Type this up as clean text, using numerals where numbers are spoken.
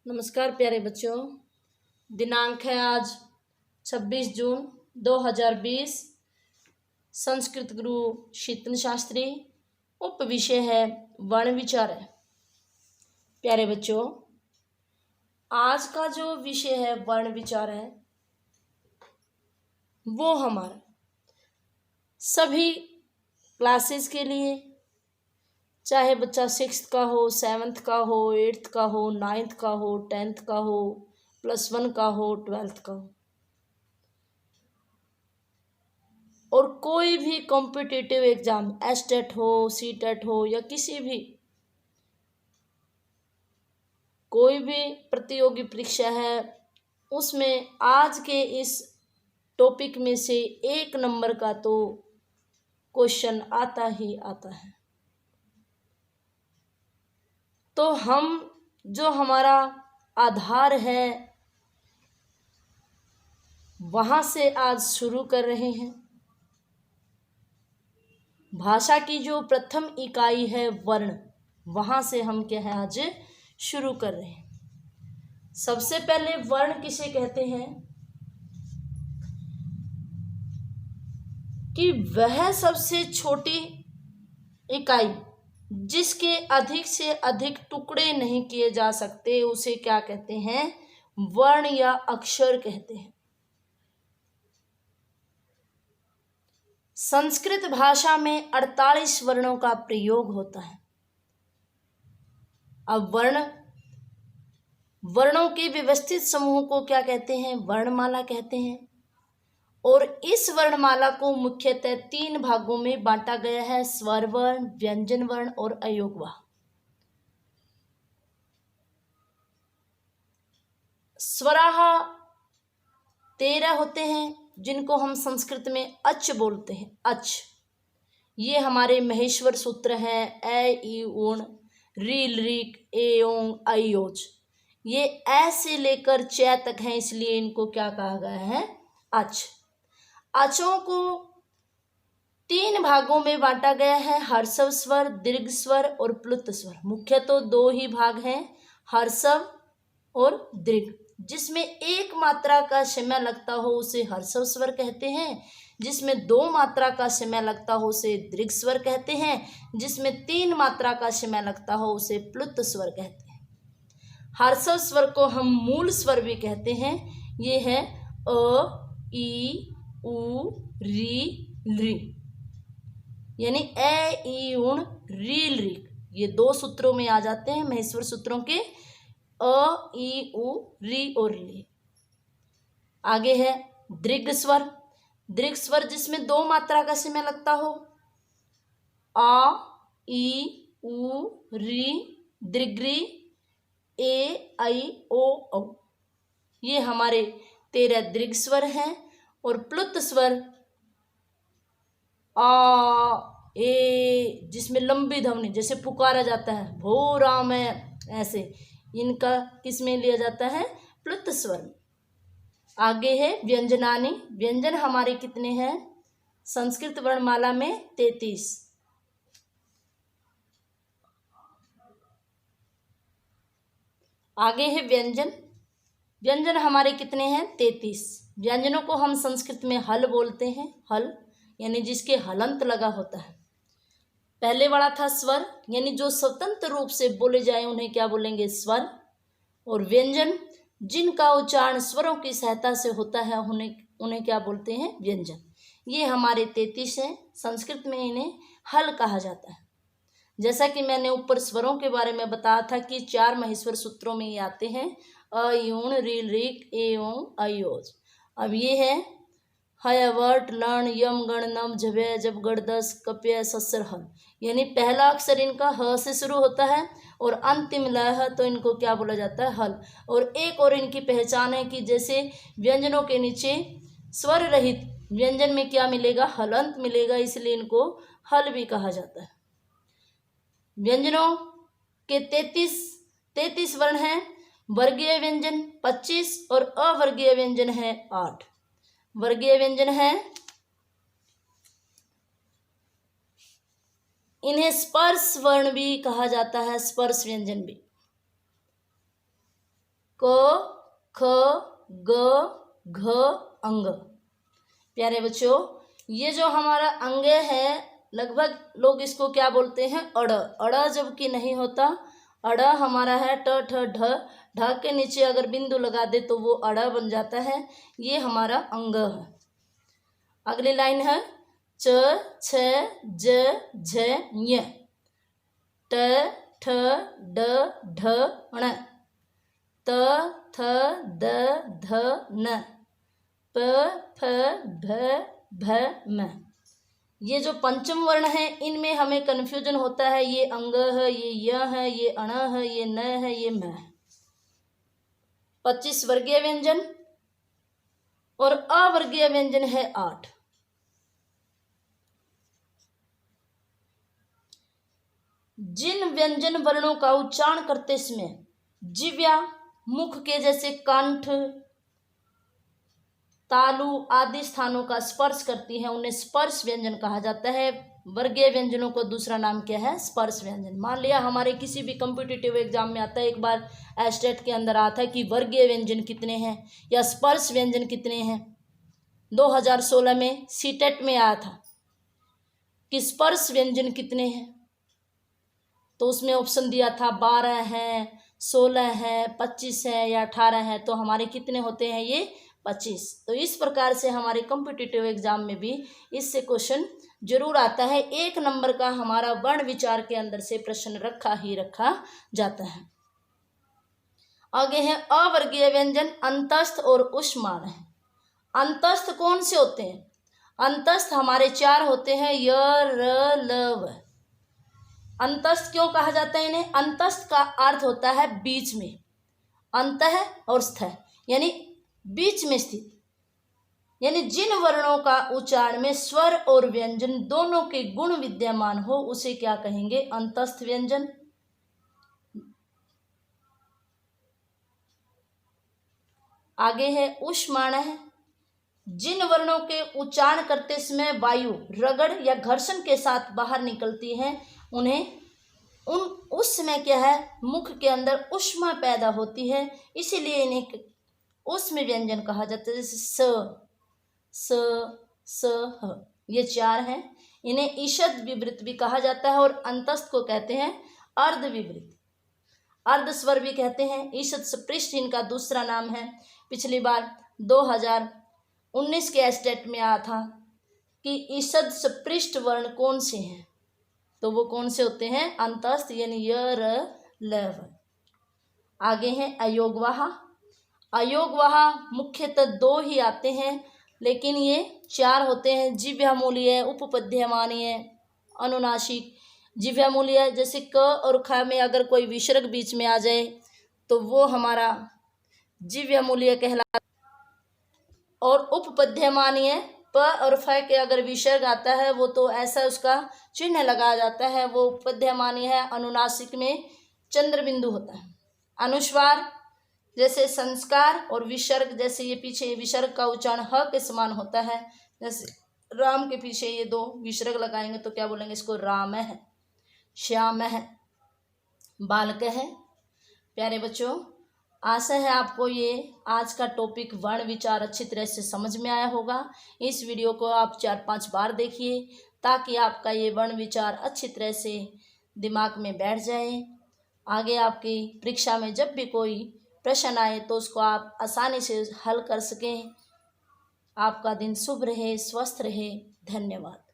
नमस्कार प्यारे बच्चों। दिनांक है आज 26 जून 2020। संस्कृत गुरु शीतन शास्त्री। उप विषय है वर्ण विचार है। प्यारे बच्चों, आज का जो विषय है वर्ण विचार है वो हमारा सभी क्लासेस के लिए, चाहे बच्चा 6th का हो, 7th का हो, 8th का हो, 9th का हो, 10th का हो, +1 का हो, 12th का हो, और कोई भी कॉम्पिटिटिव एग्जाम एसटेट हो, सीटेट हो या किसी भी कोई भी प्रतियोगी परीक्षा है, उसमें आज के इस टॉपिक में से 1 नंबर का तो क्वेश्चन आता ही आता है। तो हम जो हमारा आधार है वहाँ से आज शुरू कर रहे हैं। भाषा की जो प्रथम इकाई है वर्ण, वहाँ से हम क्या है आज शुरू कर रहे हैं। सबसे पहले वर्ण किसे कहते हैं कि वह सबसे छोटी इकाई जिसके अधिक से अधिक टुकड़े नहीं किए जा सकते, उसे क्या कहते हैं? वर्ण या अक्षर कहते हैं। संस्कृत भाषा में 48 वर्णों का प्रयोग होता है। अब वर्णों के व्यवस्थित समूह को क्या कहते हैं? वर्णमाला कहते हैं। और इस वर्णमाला को मुख्यतः 3 भागों में बांटा गया है: स्वर वर्ण, व्यंजन वर्ण और अयोग वर्ण। स्वराह 13 होते हैं, जिनको हम संस्कृत में अच बोलते हैं। अच ये हमारे महेश्वर सूत्र हैं। ए ई उण रील रीक ए ओंग आई ओज, ये ए से लेकर च तक हैं, इसलिए इनको क्या कहा गया है? अच। अचों को 3 भागों में बांटा गया है: हर्षव स्वर, दीर्घ स्वर और प्लुत स्वर। मुख्य तो 2 ही भाग हैं, हर्षव और दीर्घ। जिसमें 1 मात्रा का समय लगता हो उसे हर्षव स्वर कहते हैं, जिसमें 2 मात्रा का समय लगता हो उसे दीर्घ स्वर कहते हैं, जिसमें 3 मात्रा का समय लगता हो उसे प्लुत स्वर कहते हैं। हर्षव स्वर को हम मूल स्वर भी कहते हैं। ये है अ, ई, उ, री, ली, यानी ए ई उण रील रीक। ये 2 सूत्रों में आ जाते हैं, महेश्वर सूत्रों के अ ई उ री और ली। आगे है दीर्घ स्वर। दीर्घ स्वर जिसमें 2 मात्रा का समय लगता हो: आ, ई, उ, री, दीर्घ, ए, आई, ओ, औ। ये हमारे 13 दीर्घ स्वर हैं। और प्लुत स्वर आ, ए, जिसमें लंबी ध्वनि, जैसे पुकारा जाता है भो राम है, ऐसे इनका किस में लिया जाता है? प्लुत स्वर। आगे है व्यंजनानी। व्यंजन हमारे कितने हैं संस्कृत वर्णमाला में? 33। आगे है व्यंजन। व्यंजन हमारे कितने हैं? 33। व्यंजनों को हम संस्कृत में हल बोलते हैं। हल यानी जिसके हलंत लगा होता है। पहले वाला था स्वर, यानी जो स्वतंत्र रूप से बोले जाए उन्हें क्या बोलेंगे? स्वर। और व्यंजन जिनका उच्चारण स्वरों की सहायता से होता है उन्हें क्या बोलते हैं? व्यंजन। ये हमारे 33 हैं। संस्कृत में इन्हें हल कहा जाता है। जैसा कि मैंने ऊपर स्वरों के बारे में बताया था कि 4 महेश्वर सूत्रों में ये आते हैं: अ, यूण, रील, रीक, ए, ओं, आई, ओज। अब ये है हय, वर्ट, लण, यम, गण, नम, झव्य, जब, गण, दस, कप्य, सस्र, हल। यानी पहला अक्षर इनका ह से शुरू होता है और अंतिम लय है, तो इनको क्या बोला जाता है? हल। और एक और इनकी पहचान है कि जैसे व्यंजनों के नीचे स्वर रहित व्यंजन में क्या मिलेगा? हलंत मिलेगा, इसलिए इनको हल भी कहा जाता है। व्यंजनों के 33 वर्ण हैं। वर्गीय व्यंजन 25 और अवर्गीय व्यंजन है 8। वर्गीय व्यंजन है, इन्हें स्पर्श वर्ण भी कहा जाता है, स्पर्श व्यंजन भी। क ख ग घ अंग। प्यारे बच्चों, ये जो हमारा अंग है लगभग लोग इसको क्या बोलते हैं, अड़। अड़ जबकि नहीं होता, अड़ हमारा है ट ठ ढ, ढ के नीचे अगर बिंदु लगा दे तो वो अड़ बन जाता है। ये हमारा अंग है। अगली लाइन है च छ ज झ ञ, ट ठ ड ढ ण, त थ द ध न, प फ भ भ म। ये जो पंचम वर्ण है इनमें हमें कन्फ्यूजन होता है। ये अंग है, ये य है, ये अण है, ये न है, ये म है। 25 वर्गीय व्यंजन और अवर्गीय व्यंजन है 8। जिन व्यंजन वर्णों का उच्चारण करते समय जिह्वा मुख के जैसे कंठ, तालु आदि स्थानों का स्पर्श करती है उन्हें स्पर्श व्यंजन कहा जाता है। वर्गीय व्यंजनों को दूसरा नाम क्या है, स्पर्श व्यंजन। मान लिया हमारे किसी भी कॉम्पिटिटिव एग्जाम में आता है, एक बार एस्टेट के अंदर आता है कि वर्गीय व्यंजन कितने हैं या स्पर्श व्यंजन कितने हैं। 2016 में सीटेट में आया था कि स्पर्श व्यंजन कितने हैं, तो उसमें ऑप्शन दिया था 12 है, 16 है, 25 है या 18 है। तो हमारे कितने होते हैं, ये 25। तो इस प्रकार से हमारे कॉम्पिटिटिव एग्जाम में भी इससे क्वेश्चन जरूर आता है। 1 नंबर का हमारा वर्ण विचार के अंदर से प्रश्न रखा जाता है। आगे है अवर्गीय व्यंजन, अंतस्थ और उष्माण है। अंतस्थ कौन से होते हैं, अंतस्थ हमारे 4 होते हैं, य र ल व। अंतस्थ क्यों कहा जाता है इन्हें, अंतस्थ का अर्थ होता है बीच में, अंत है और स्थ यानी बीच में स्थित। यानी जिन वर्णों का उच्चारण में स्वर और व्यंजन दोनों के गुण विद्यमान हो उसे क्या कहेंगे, अंतस्थ व्यंजन। आगे है उष्माण है। जिन वर्णों के उच्चारण करते समय वायु रगड़ या घर्षण के साथ बाहर निकलती है उन्हें उस समय क्या है, मुख के अंदर उष्मा पैदा होती है, इसीलिए इन्हें उष्म व्यंजन कहा जाता है। जैसे स स ह, ये 4 हैं। इन्हें ईषद विवृत भी कहा जाता है और अंतस्थ को कहते हैं अर्ध विवृत, अर्ध स्वर भी कहते हैं। ईषद सपृष्ठ इनका दूसरा नाम है। पिछली बार 2019 के एस्टेट में आया था कि ईषद सपृष्ठ वर्ण कौन से हैं, तो वो कौन से होते हैं, अंतस्थ यानी य र ल व। आगे हैं अयोगवाह। अयोगवाह मुख्यतः 2 ही आते हैं लेकिन ये 4 होते हैं, जिह्वामूलीय, उपपद्यमानीय, अनुनासिक। जिह्वामूलीय जैसे क और ख में अगर कोई विसर्ग बीच में आ जाए तो वो हमारा जिह्वामूलीय कहलाता। और उपपद्यमानीय प और फ के अगर विसर्ग आता है वो तो ऐसा उसका चिन्ह लगाया जाता है, वो उपपद्यमानीय है। अनुनासिक में चंद्र बिंदु होता है। अनुस्वार जैसे संस्कार और विसर्ग, जैसे ये पीछे विसर्ग का उच्चारण ह के समान होता है। जैसे राम के पीछे ये 2 विसर्ग लगाएंगे तो क्या बोलेंगे, इसको राम है, श्याम है, बालक है। प्यारे बच्चों, आशा है आपको ये आज का टॉपिक वर्ण विचार अच्छी तरह से समझ में आया होगा। इस वीडियो को आप 4-5 बार देखिए ताकि आपका ये वर्ण विचार अच्छी तरह से दिमाग में बैठ जाए। आगे आपकी परीक्षा में जब भी कोई प्रश्न आए तो उसको आप आसानी से हल कर सकें। आपका दिन शुभ रहे, स्वस्थ रहे। धन्यवाद।